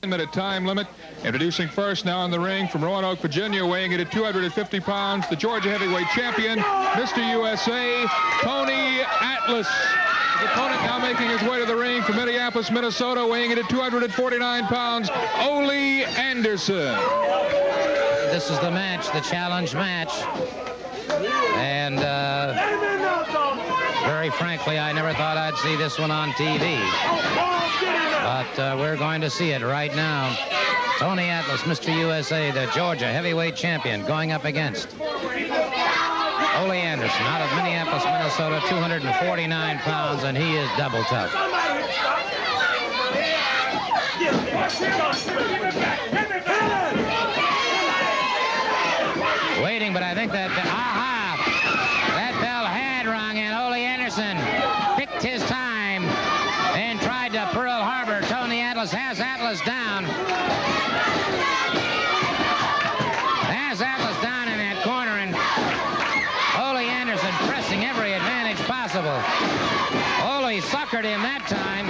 minute time limit. Introducing first now in the ring from Roanoke, Virginia, weighing in at 250 pounds, the Georgia heavyweight champion, Mr. USA, Tony Atlas. His opponent now making his way to the ring from Minneapolis, Minnesota, weighing in at 249 pounds, Ole Anderson. This is the match, the challenge match. And very frankly, I never thought I'd see this one on TV. But we're going to see it right now. Tony Atlas, Mr. USA, the Georgia heavyweight champion, going up against Ole Anderson out of Minneapolis, Minnesota, 249 pounds, and he is double tough. Waiting, but I think that, that bell had rung, and Ole Anderson picked his time and tried to Pearl Harbor. Tony Atlas has Atlas down. Has Atlas down in that corner, and Ole Anderson pressing every advantage possible. Ole suckered him that time.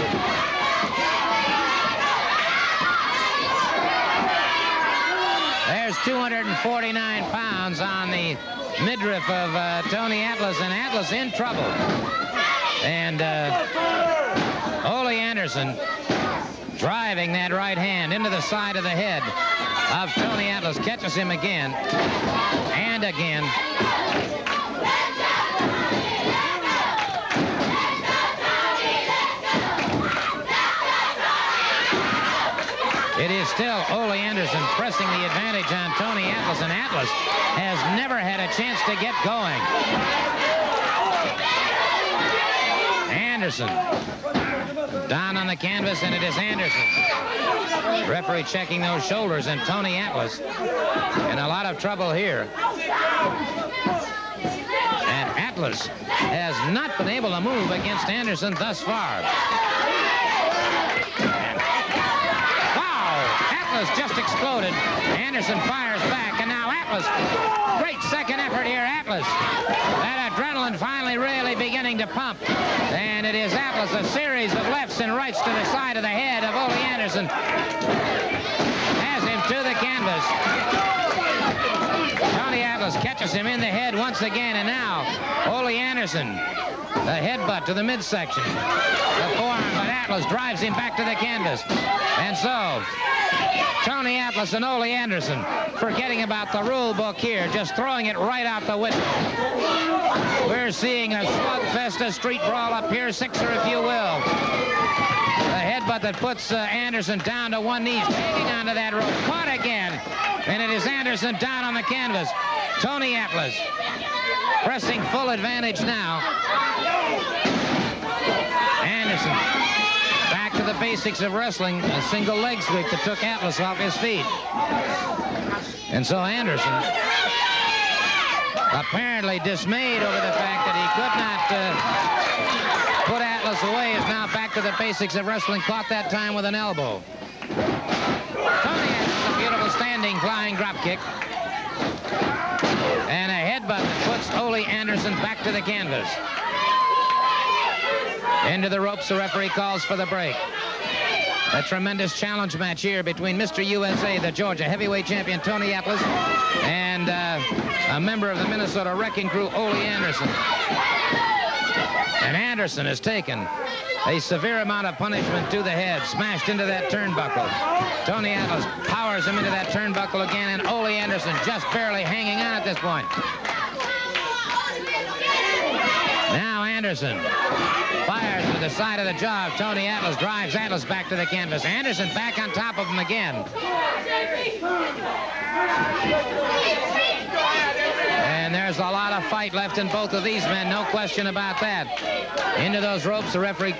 There's 249 pounds on the midriff of Tony Atlas, and Atlas in trouble. And Ole Anderson driving that right hand into the side of the head of Tony Atlas, catches him again and again. It is still Ole Anderson pressing the advantage on Tony Atlas, and Atlas has never had a chance to get going. Anderson down on the canvas, and it is Anderson. Referee checking those shoulders, and Tony Atlas in a lot of trouble here. And Atlas has not been able to move against Anderson thus far. Atlas just exploded. Anderson fires back, and now Atlas. Great second effort here, Atlas. That adrenaline finally really beginning to pump. And it is Atlas, a series of lefts and rights to the side of the head of Ole Anderson. Has him to the canvas. Tony Atlas catches him in the head once again, and now Ole Anderson, the headbutt to the midsection. The forearm, but Atlas drives him back to the canvas. And so Tony Atlas and Ole Anderson forgetting about the rule book here, just throwing it right out the window. We're seeing a slugfest, a street brawl up here, sixer if you will. The headbutt that puts Anderson down to one knee, hanging onto that rope, caught again, and it is Anderson down on the canvas. Tony Atlas pressing full advantage now. Anderson back to the basics of wrestling, a single leg sweep that took Atlas off his feet. And so Anderson, apparently dismayed over the fact that he could not put Atlas away, is now back to the basics of wrestling, caught that time with an elbow. Tony Atlas, a beautiful standing flying drop kick. And a headbutt that puts Ole Anderson back to the canvas. Into the ropes, the referee calls for the break. A tremendous challenge match here between Mr. USA, the Georgia heavyweight champion, Tony Atlas, and a member of the Minnesota Wrecking Crew, Ole Anderson. And Anderson has taken a severe amount of punishment to the head, smashed into that turnbuckle. Tony Atlas powers him into that turnbuckle again, and Ole Anderson just barely hanging on at this point. Now Anderson fires to the side of the jaw of Tony Atlas, drives Atlas back to the canvas. Anderson back on top of him again. And there's a lot of fight left in both of these men, no question about that. Into those ropes, the referee.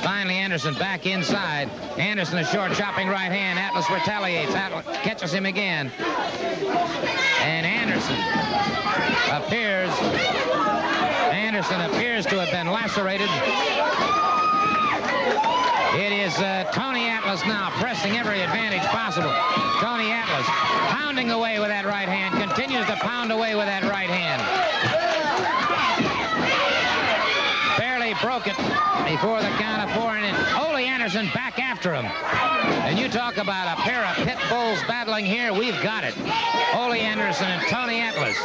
Finally, Anderson back inside. Anderson, a short chopping right hand. Atlas retaliates. Atlas catches him again. And Anderson appears to have been lacerated. It is Tony Atlas now pressing every advantage possible. Tony Atlas pounding away with that right hand, continues to pound away with that right hand. Barely broke it before the count of 4, and Ole Anderson Anderson back after him. And you talk about a pair of pit bulls battling here. We've got it. Ole Anderson and Tony Atlas.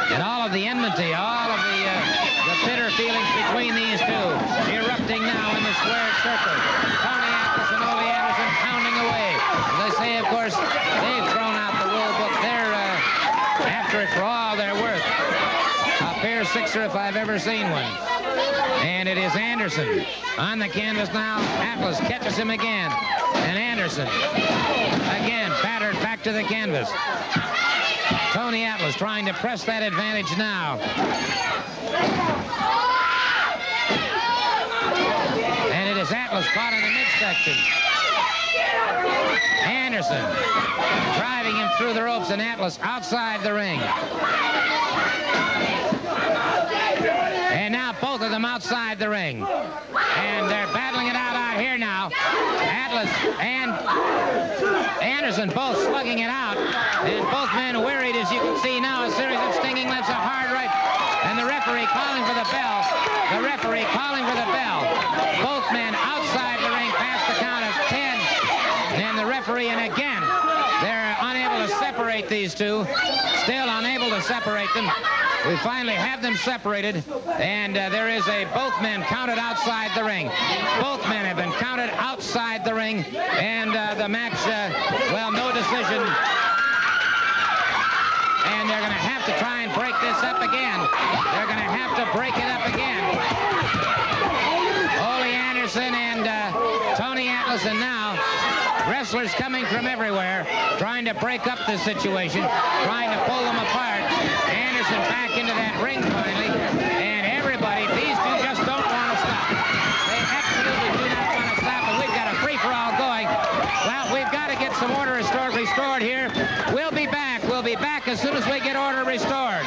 And all of the enmity, all of the bitter feelings between these two erupting now in the squared circle. Tony Atlas and Ole Anderson pounding away. As I say, of course, they've thrown out the rule book. They're after it for all they're worth. A pair sixer if I've ever seen one. And it is Anderson on the canvas now. Atlas catches him again. And Anderson again battered back to the canvas. Tony Atlas trying to press that advantage now. And it is Atlas caught in the midsection. Anderson driving him through the ropes, and Atlas outside the ring. And now both of them outside the ring. And they're battling it out here now. Atlas and Anderson both slugging it out. And both men worried, as you can see now, a series of stinging lefts, a hard right. And the referee calling for the bell. The referee calling for the bell. Both men outside the ring past the count of 10. And the referee, and again, they're unable to separate these two. Still unable to separate them. We finally have them separated, and there is both men counted outside the ring. Both men have been counted outside the ring, and the match, well, no decision. And they're going to have to try and break this up again. They're going to have to break it up again. Ole Anderson and Tony Atlas, and now wrestlers coming from everywhere, trying to break up the situation, trying to pull them apart. Anderson back into that ring finally, and everybody, these two just don't want to stop. They absolutely do not want to stop, and we've got a free-for-all going. Well, we've got to get some order restored here. We'll be back. We'll be back as soon as we get order restored.